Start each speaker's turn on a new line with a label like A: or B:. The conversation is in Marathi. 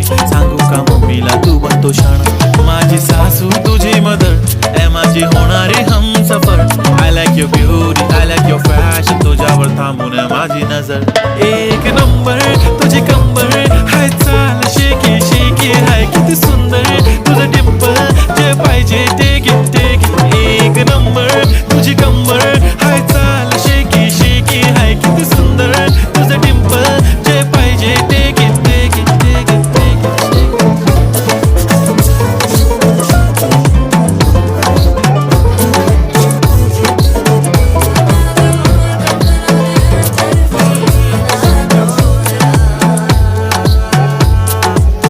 A: सांगू का मम्मीला तू बनतो शाणा. माझी सासू तुझी मदर ए माझी होणारी Humsafar. I like your beauty I like your fashion. तुझ्यावर थांबून माझी नजर. एक नंबर तुझी कंबर हाय